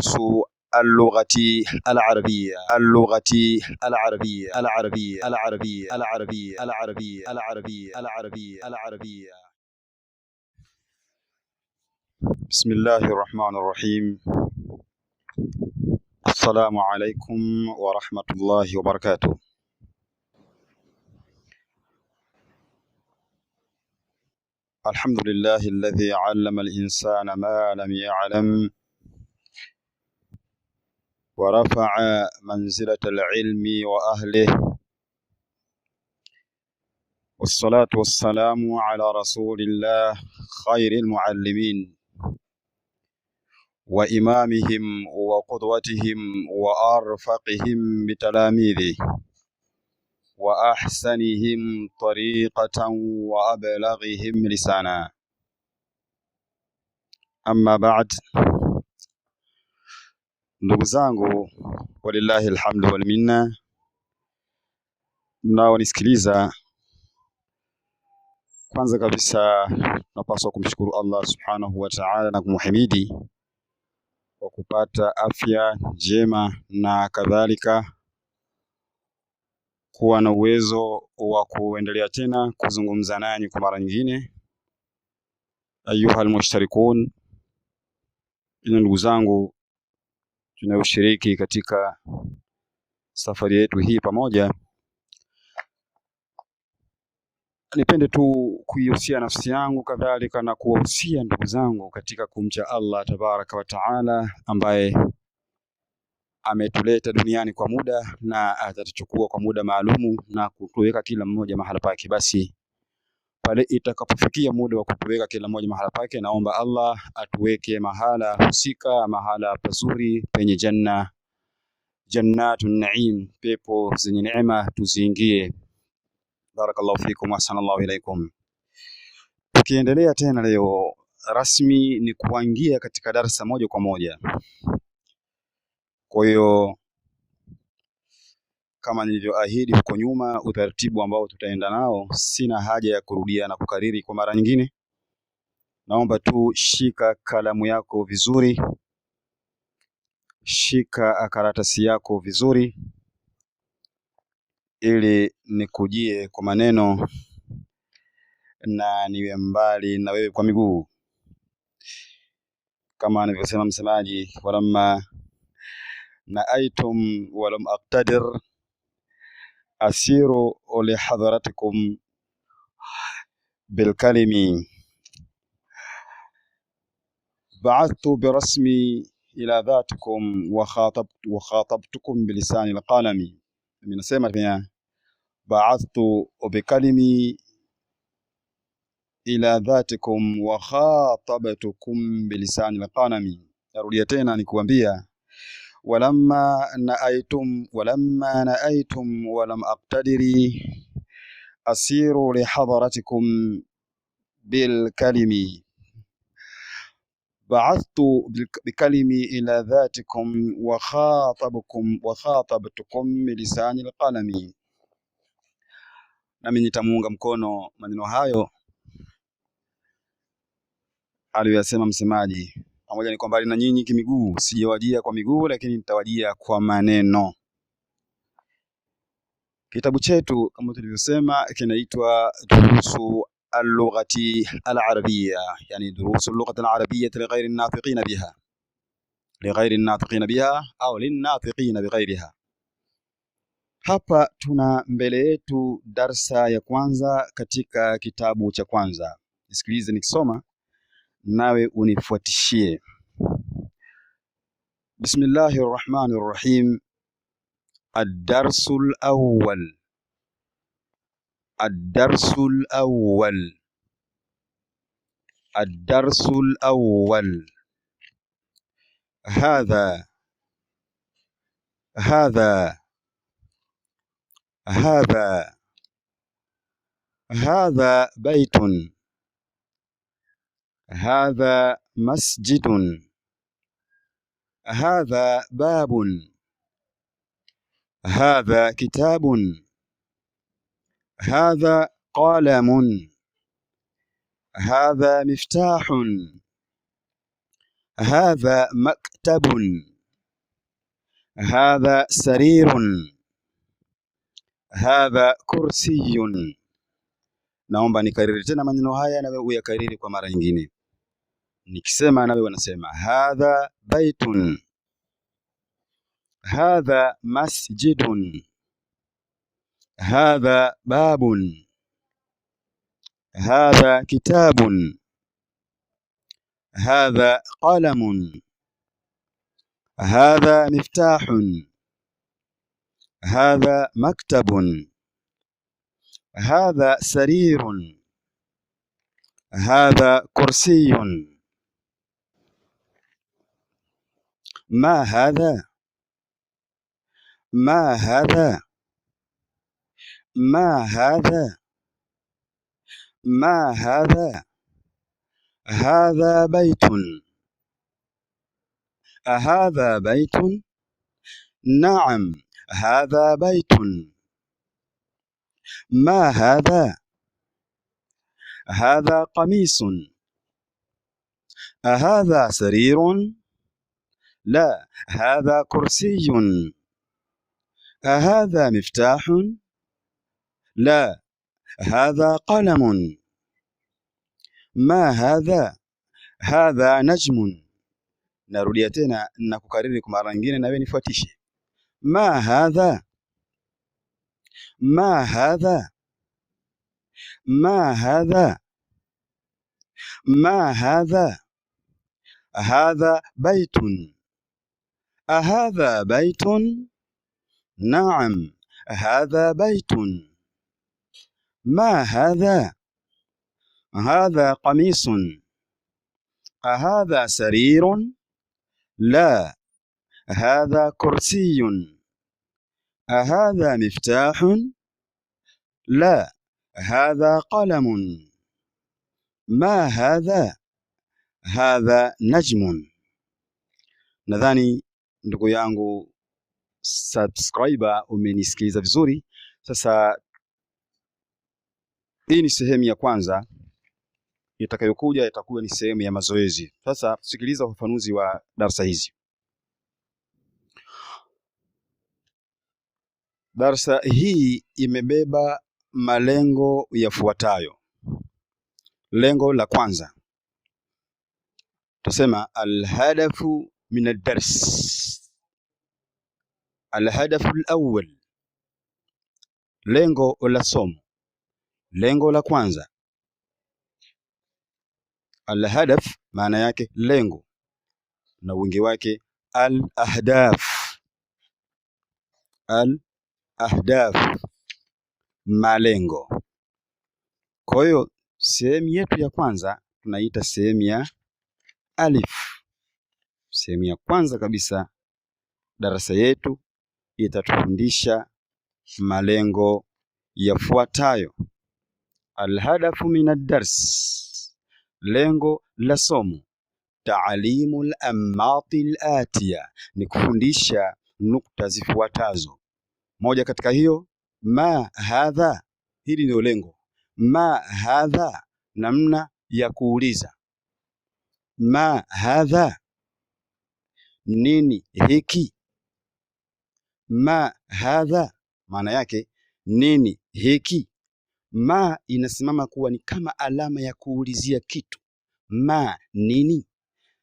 دروس اللغة العربية العربية. بسم الله الرحمن الرحيم. السلام عليكم ورحمة الله وبركاته. الحمد لله الذي علم الإنسان ما لم يعلم ورفع منزلة العلم وأهله، والصلاة والسلام على رسول الله خير المعلمين وإمامهم وقدوتهم وأرفقهم بتلاميذه وأحسنهم طريقة وأبلغهم لسانا. أما بعد، ndugu zangu, walillahi alhamdu wal minna, mnaonisikiliza, kwanza kabisa napaswa kumshukuru Allah subhanahu wa ta'ala na kumhimidi kwa kupata afya njema na kadhalika kuwa na uwezo wa kuendelea tena kuzungumza nanyi kwa mara nyingine. Ayuha almushtarikun, ndugu zangu tunayoshiriki katika safari yetu hii pamoja, nipende tu kuihusia nafsi yangu kadhalika na kuwahusia ndugu zangu katika kumcha Allah tabaraka wa taala, ambaye ametuleta duniani kwa muda na atatuchukua kwa muda maalumu na kutuweka kila mmoja mahala pake. Basi pale itakapofikia muda wa kutuweka kila mmoja mahala pake, naomba Allah atuweke mahala husika, mahala pazuri penye jannatun naim, pepo zenye neema, tuziingie. Barakallahu fikum wa sanallahu ilaikum. Tukiendelea tena leo rasmi ni kuingia katika darasa moja kwa moja. Kwa hiyo kama nilivyoahidi huko nyuma, utaratibu ambao tutaenda nao, sina haja ya kurudia na kukariri kwa mara nyingine. Naomba tu shika kalamu yako vizuri, shika karatasi yako vizuri, ili nikujie kwa maneno na niwe mbali na wewe kwa miguu. Kama anavyosema msemaji, walamma naaitum walam aqtadir asiru li hadratikum bilkalimi ba'athtu birasmi ila dhatikum wa khatabtukum bilisani alqalami. Mimi nasema pia ba'athtu bikalimi ila dhatikum wa khatabtukum bilisani alqalami. Narudia tena nikuambia, walamma naaitum walam aqtadiri asiru li hadratikum bilkalimi ba'athtu bikalimi ila dhatikum wa khatabtukum bilisani alqalami. Nami nitamuunga mkono maneno hayo aliyosema msemaji, pamoja ni kwamba na nyinyi kimiguu, sijawajia kwa miguu, lakini nitawajia kwa maneno. Kitabu chetu kama tulivyosema kinaitwa Durusu al-Lughati al-Arabiyya, yani Durusu al-Lughati al-Arabiyya lighairi an-natiqina biha au lin-natiqina bighairiha. Hapa tuna mbele yetu darsa ya kwanza katika kitabu cha kwanza. Nisikilize nikisoma nawe unifuatishie. Bismillahir Rahmanir Rahim. Ad-darsul awwal. Ad-darsul awwal. Ad-darsul awwal. هذا هذا هذا هذا بيت. هذا مسجد. هذا باب. هذا كتاب. هذا قلم. هذا مفتاح. هذا مكتب. hadha sarirun, hadha kursiyun. Naomba nikariri tena maneno haya na wewe uyakariri kwa mara nyingine. Nikisema na wewe unasema hadha baitun, hadha masjidun, hadha babun, hadha kitabun, hadha qalamun, hadha miftahun, hadha maktabun, hadha sarirun, hadha kursiyun. ما هذا؟ ما هذا؟ ما هذا؟ ما هذا؟ هذا بيت. أهذا بيت؟ نعم هذا بيت. ما هذا؟ هذا قميص. أهذا سرير؟ لا هذا كرسي. أهذا مفتاح؟ لا هذا قلم. ما هذا؟ هذا نجم. Narudia tena na kukariri kwa mara nyingine na wewe nifuatishe. Ma hadha, ma hadha, ma hadha, ma hadha. Hadha baitun. Ahadha baitun? Naam hadha baitun. ما هذا؟ هذا قميص. أهذا سرير؟ لا هذا كرسي. أهذا مفتاح؟ لا هذا قلم. ما هذا؟ هذا نجم. Nadhani ndugu yangu subscriber umenisikiliza vizuri. Sasa hii ni sehemu ya kwanza, itakayokuja itakuwa ni sehemu ya mazoezi. Sasa sikiliza ufafanuzi wa darasa hizi. Darasa hii imebeba malengo yafuatayo. Lengo la kwanza tusema alhadafu min ad-dars. Alhadafu al-awwal, lengo la somo. Lengo la kwanza. Alhadaf maana yake lengo na wingi wake al-ahdaf. Al-ahdaf, malengo. Kwa hiyo sehemu yetu ya kwanza tunaita sehemu ya alif. Sehemu ya kwanza kabisa darasa yetu itatufundisha malengo yafuatayo. Alhadafu min ad-dars, lengo la somo. Taalimu al-anmati al-atiya, ni kufundisha nukta zifuatazo. Moja katika hiyo ma hadha, hili ndio lengo. Ma hadha, namna ya kuuliza. Ma hadha, nini hiki? Ma hadha, maana yake nini hiki? Ma inasimama kuwa ni kama alama ya kuulizia kitu. Ma nini?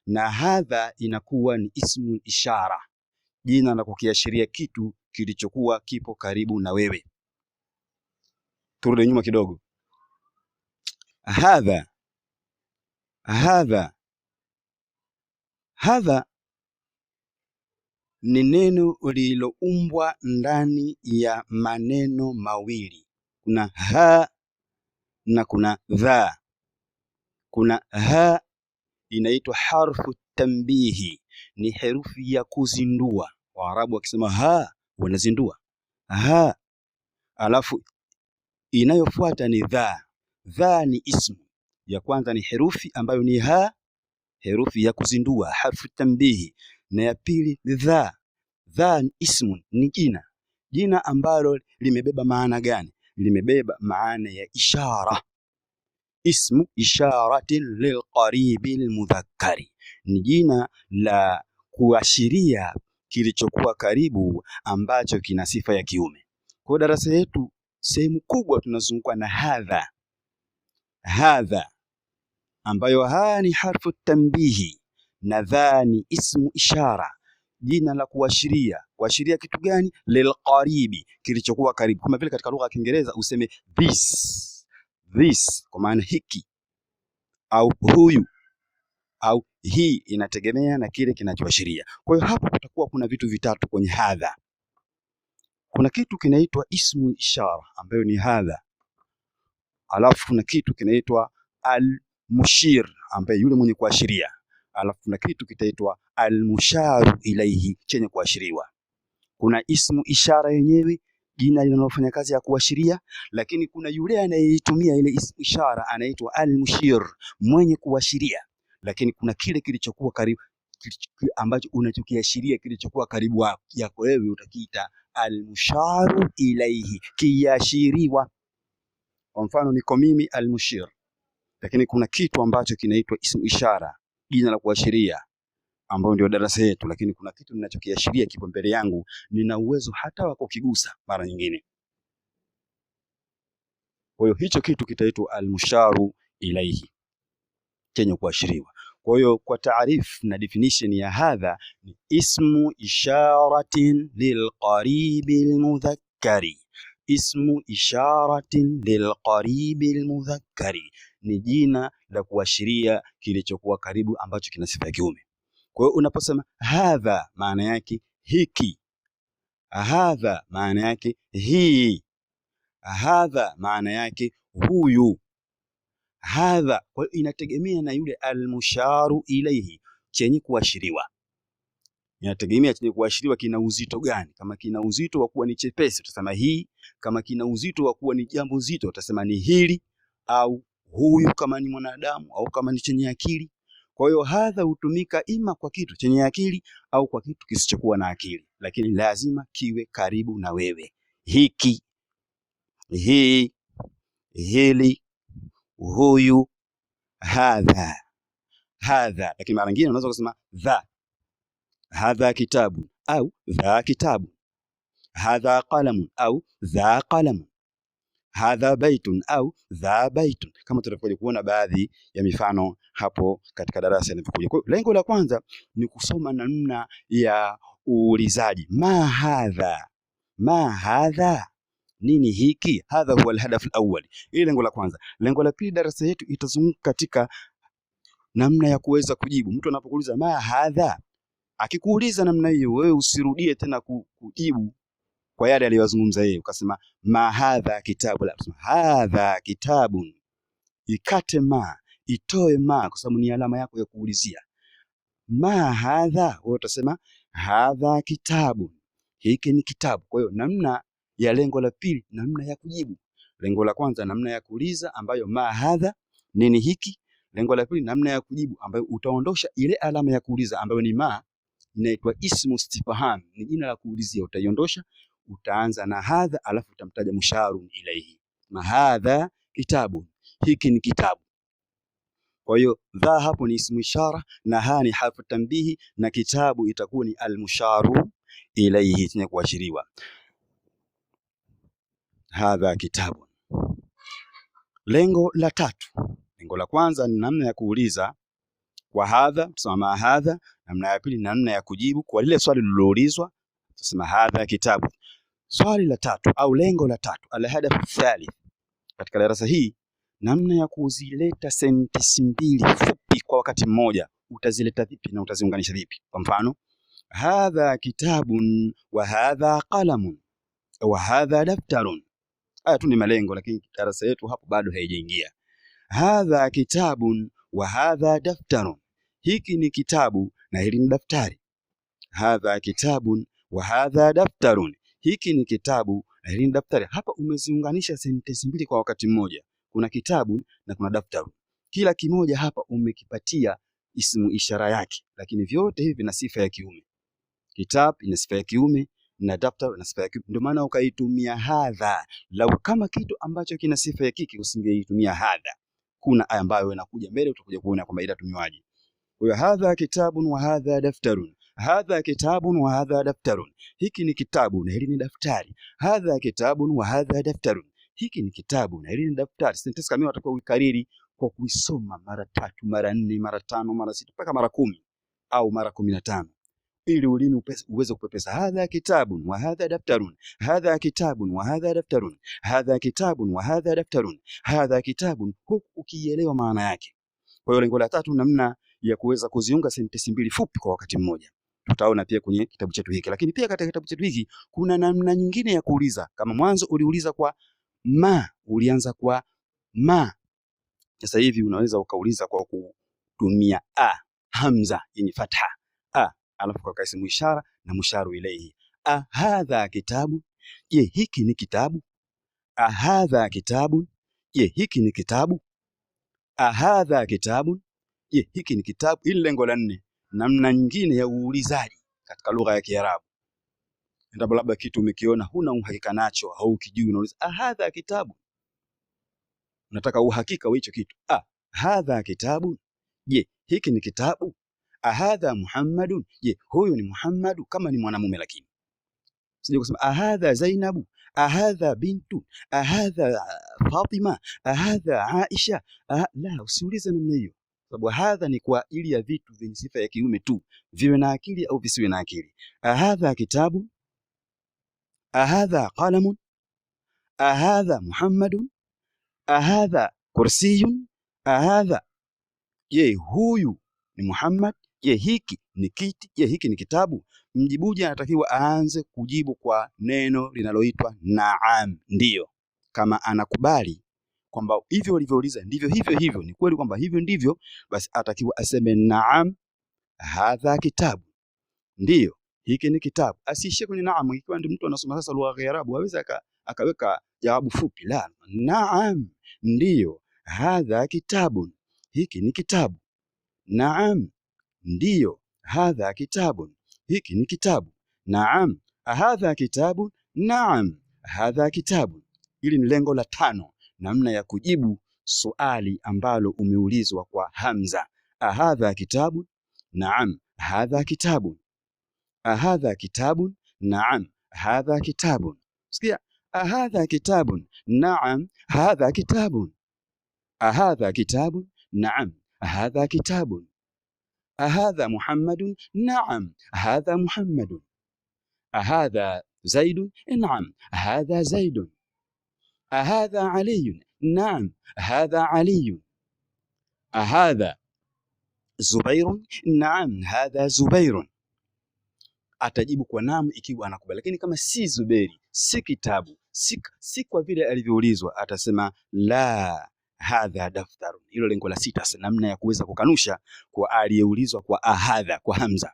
Na hadha inakuwa ni ismu ishara, jina la kukiashiria kitu kilichokuwa kipo karibu na wewe. Turudi nyuma kidogo. Hadha, hadha, hadha ni neno lililoumbwa ndani ya maneno mawili. Kuna ha na kuna dha. Kuna ha inaitwa harfu tambihi, ni herufi ya kuzindua. Waarabu wakisema ha wanazindua ha. Alafu inayofuata ni dha. Dha ni ismu. Ya kwanza ni herufi ambayo ni ha, herufi ya kuzindua, harfu tambihi, na ya pili ni dha. Dha ni ismu, ni jina. Jina ambalo limebeba maana gani? Limebeba maana ya ishara. Ismu isharatin lilqaribi almudhakkari, ni jina la kuashiria kilichokuwa karibu ambacho kina sifa ya kiume. Kwa darasa yetu sehemu kubwa tunazungukwa na hadha. Hadha ambayo haa ni harfu tanbihi na dha ni ismu ishara, jina la kuashiria. Kuashiria kitu gani? Lilqaribi, kilichokuwa karibu. Kama vile katika lugha ya Kiingereza useme this kwa maana hiki au huyu au hii, inategemea na kile kinachoashiria. Kwa hiyo hapo kutakuwa kuna vitu vitatu kwenye hadha. Kuna kitu kinaitwa ismu ishara ambayo ni hadha, alafu kuna kitu kinaitwa al-mushir ambaye yule mwenye kuashiria, alafu kuna kitu kitaitwa al-musharu ilaihi chenye kuashiriwa. Kuna ismu ishara yenyewe, jina linalofanya kazi ya kuashiria, lakini kuna yule anayeitumia ile ismu ishara anaitwa al-mushir, mwenye kuashiria. Lakini kuna kile kilichokuwa karibu ambacho unachokiashiria kilichokuwa karibu yako wewe utakiita al-musharu ilaihi, kiashiriwa. Kwa mfano niko mimi al-mushir, lakini kuna kitu ambacho kinaitwa ismu ishara, jina la kuashiria, ambao ndio darasa yetu, lakini kuna kitu ninachokiashiria kipo mbele yangu, nina uwezo hata wa kukigusa mara nyingine. Kwa hiyo hicho kitu kitaitwa al-musharu ilaihi, chenye kuashiriwa. Kwa hiyo kwa taarifu na definition ya hadha ni ismu isharatin lilqaribi almudhakkari. Ismu isharatin lilqaribi almudhakkari ni jina la kuashiria kilichokuwa karibu ambacho kina sifa ya kiume. Kwa hiyo unaposema hadha, maana yake hiki. Hadha maana yake hii. Hadha maana yake huyu. Hadha, kwa hiyo inategemea na yule almusharu ilaihi, chenye kuashiriwa. Inategemea chenye kuashiriwa kina uzito gani. Kama kina uzito wa kuwa ni chepesi utasema hii, kama kina uzito wa kuwa ni jambo zito utasema ni hili au huyu, kama ni mwanadamu au kama ni chenye akili. Kwa hiyo hadha hutumika ima kwa kitu chenye akili au kwa kitu kisichokuwa na akili, lakini lazima kiwe karibu na wewe. Hiki, hii, hili, huyu, hadha. Hadha, lakini mara nyingine unaweza kusema dha. Hadha kitabu au dha kitabu. Hadha qalamun au dha qalamun. Hadha baitun au dha baitun, kama tutakapokuja kuona baadhi ya mifano hapo katika darasa linalokuja. Kwa hiyo lengo la kwanza ni kusoma namna ya uulizaji. Ma hadha, ma hadha, nini hiki? Hadha huwa alhadaf alawwal. Hili lengo la kwanza. Lengo la pili, darasa yetu itazunguka katika namna ya kuweza kujibu. Mtu anapokuuliza ma hadha, akikuuliza namna hiyo, wewe usirudie tena kujibu kwa yale aliyozungumza yeye, ukasema ma hadha kitabu, la kusema hadha kitabun. Ikate ma, itoe ma, kwa sababu ni alama yako ya kuulizia. Ma hadha, wewe utasema hadha kitabu, hiki ni kitabu. Kwa hiyo namna ya lengo la pili, namna ya kujibu. Lengo la kwanza namna ya kuuliza ambayo ma hadha, nini hiki. Lengo la pili namna ya kujibu ambayo utaondosha ile alama ya kuuliza ambayo ni ma, inaitwa ismu istifham, ni jina la kuulizia, utaiondosha, utaanza na hadha, alafu utamtaja musharun ilaihi. Ma hadha kitabu, hiki ni kitabu. Kwa hiyo dha hapo ni ismu ishara na ha ni harfu tanbihi na kitabu itakuwa ni almusharu ilaihi chenye kuashiriwa. Hadha kitabu. Lengo la tatu. Lengo la kwanza ni namna ya kuuliza kwa hadha, tusema ma hadha. Namna ya pili namna ya kujibu kwa lile swali lililoulizwa, tusema hadha kitabu. Swali la tatu au lengo la tatu, alhadafu thalith katika darasa hii, namna ya kuzileta sentensi mbili fupi kwa wakati mmoja. Utazileta vipi na utaziunganisha vipi? Kwa mfano, hadha kitabun wa hadha qalamun wa hadha daftarun. Haya tu ni malengo, lakini darasa yetu hapo bado haijaingia. Hadha kitabun wa hadha daftarun, hiki ni kitabu na hili ni daftari. Hadha kitabun wa hadha daftarun, hiki ni kitabu na hili ni daftari. Hapa umeziunganisha sentensi mbili kwa wakati mmoja. Kuna kitabu na kuna daftaru. Kila kimoja hapa umekipatia ismu ishara yake, lakini vyote hivi vina sifa ya kiume. Kitabu ina sifa ya kiume na daftaru ina sifa ya kiume. Ndio maana ukaitumia hadha. Lau kama kitu ambacho kina sifa ya kike usingeitumia hadha. Kuna aya ambayo inakuja mbele utakuja kuona kwamba inatumiwaje. Kwa hiyo hadha kitabun wa hadha daftarun. hadha kitabun wa hadha daftarun, hiki ni kitabu na hili ni daftari. Hadha kitabun wa hadha daftarun, hiki ni kitabu na hili ni daftari. Sentensi kamili unatakiwa uikariri kwa kuisoma mara 3, mara 4, mara 5, mara 6 mpaka mara 10 au mara 15, ili ulimi uweze kupepesa. Hadha kitabun wa hadha daftarun, hadha kitabun wa hadha daftarun, hadha kitabun wa hadha daftarun, hadha kitabun, huku ukielewa maana yake. Kwa hiyo lengo la tatu, namna ya kuweza kuziunga sentensi mbili fupi kwa wakati mmoja, tutaona pia kwenye kitabu chetu hiki. Lakini pia katika kitabu chetu hiki kuna namna nyingine ya kuuliza. Kama mwanzo uliuliza kwa ma, ulianza kwa ma, sasa hivi unaweza ukauliza kwa kutumia a, hamza yenye fatha a, alafu kwa ismu ishara na musharu ilayhi. Hadha kitabu, je hiki ni kitabu? Hadha kitabu, je hiki ni kitabu? Hadha kitabu, je hiki ni kitabu? Hili lengo la 4, namna nyingine ya uulizaji katika lugha ya Kiarabu. Endapo labda kitu umekiona huna uhakika nacho au ukijui, unauliza hadha kitabu, unataka uhakika wa hicho kitu. Hadha kitabu, je hiki ni kitabu? Hadha Muhammadun, je huyu ni Muhammadu, kama ni mwanamume. Lakini usije kusema hadha Zainabu, hadha bintu, hadha Fatima, hadha Aisha. La, usiulize namna hiyo, sababu hadha ni kwa ili ya vitu vyenye sifa ya kiume tu, viwe na akili au visiwe na akili. Hadha kitabu, hadha qalamun, hadha Muhammadun, hadha kursiyun, hadha, je huyu ni Muhammad, je hiki ni kiti, je hiki ni kitabu. Mjibuji anatakiwa aanze kujibu kwa neno linaloitwa naam, ndiyo. Kama anakubali kwamba hivyo ulivyouliza ndivyo hivyo hivyo, ni kweli kwamba hivyo ndivyo, basi atakiwa aseme naam hadha kitabu, ndiyo hiki ni kitabu. Asiishie kwenye naam. Ikiwa ndio mtu anasoma sasa lugha ya Kiarabu, hawezi akaweka jawabu fupi. La, naam, ndiyo, hadha kitabun, hiki ni kitabu. Naam, ndiyo, hadha kitabun, hiki ni kitabu. Naam, hadha kitabun, naam, hadha kitabun. Hili ni lengo la 5, namna ya kujibu swali ambalo umeulizwa kwa hamza. Hadha kitabun, naam, hadha kitabun. Hadha kitabun, naam, hadha kitabun. Sikia, hadha kitabun, naam, hadha kitabun. Hadha kitabun, naam, hadha kitabun. Hadha Muhammadun, naam, hadha Muhammadun. Hadha Zaidun, naam, hadha Zaidun. Hadha Aliyun, naam, hadha Aliyun. Hadha Zubairun, naam, hadha Zubairun. Atajibu kwa naam ikiwa anakubali. Lakini kama si Zuberi, si kitabu, si kwa vile alivyoulizwa, atasema la, hadha daftarun. Hilo lengo la 6, namna ya kuweza kukanusha kwa aliyeulizwa kwa hadha, kwa hamza.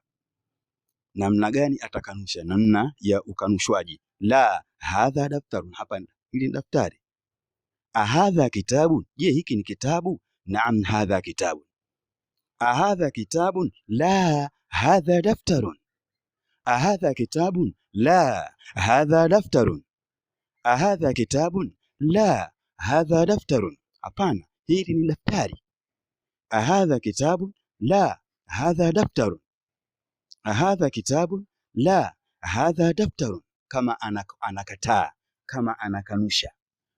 Namna gani atakanusha? Namna ya ukanushwaji. La, hadha daftarun, hapana, hili ni daftari. Hadha kitabun, je hiki ni kitabu? Naam, hadha kitabun. Hadha kitabun, la, hadha daftarun. Hadha kitabun, la, hadha daftarun. Hadha kitabun, la, hadha daftarun. Hapana, hili ni daftari. Hadha kitabun, la, hadha daftarun. Hadha kitabun, la, hadha daftarun. Kama anakataa, kama anakanusha.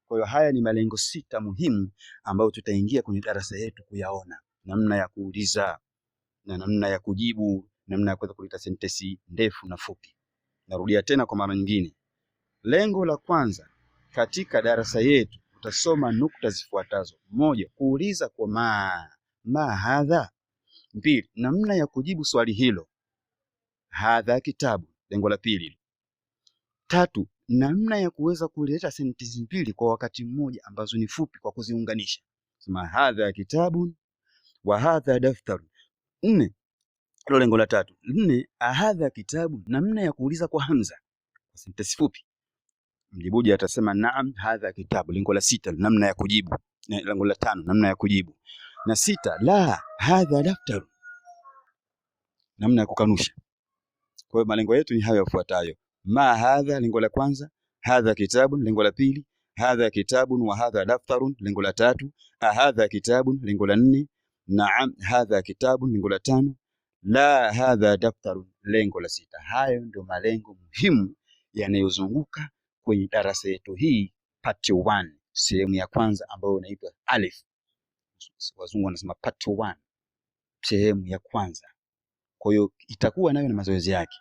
Kwa hiyo haya ni malengo 6 muhimu ambayo tutaingia kwenye darasa yetu kuyaona, namna ya kuuliza na namna ya kujibu, namna ya kuweza kuleta sentensi ndefu na fupi. Narudia tena kwa mara nyingine. Lengo la kwanza katika darasa yetu, utasoma nukta zifuatazo: 1, kuuliza kwa ma hadha. 2, namna ya kujibu swali hilo, hadha kitabu, lengo la pili. 3, namna ya kuweza kuleta sentensi mbili kwa wakati mmoja ambazo ni fupi kwa kuziunganisha, sema hadha kitabun wa hadha daftar. 4, hilo lengo la 3. 4, hadha kitabu, namna ya kuuliza kwa hamza, sentensi fupi. Mjibuji atasema naam hadha kitabu, lengo la 6, namna ya kujibu. Lengo la 5, namna ya kujibu. Na 6, la hadha daftar, namna ya kukanusha. Kwa hiyo malengo yetu ni hayo yafuatayo: ma hadha, lengo la kwanza; hadha kitabun, lengo la pili; hadha kitabun wa hadha daftarun, lengo la 3; hadha kitabun, lengo la 4; naam hadha kitabun, lengo la 5; La hadha daftarun, lengo la 6. Hayo ndio malengo muhimu yanayozunguka kwenye darasa yetu hii part 1, sehemu ya kwanza ambayo inaitwa alif. Wazungu wanasema part 1, sehemu ya kwanza. Kwa hiyo itakuwa nayo na mazoezi yake.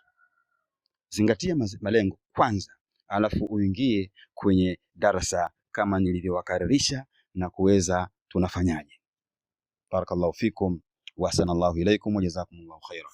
Zingatia malengo kwanza, alafu uingie kwenye darasa kama nilivyowakaririsha na kuweza tunafanyaje. Barakallahu fikum wa sanallahu ilaikum wa jazakumullahu khairan.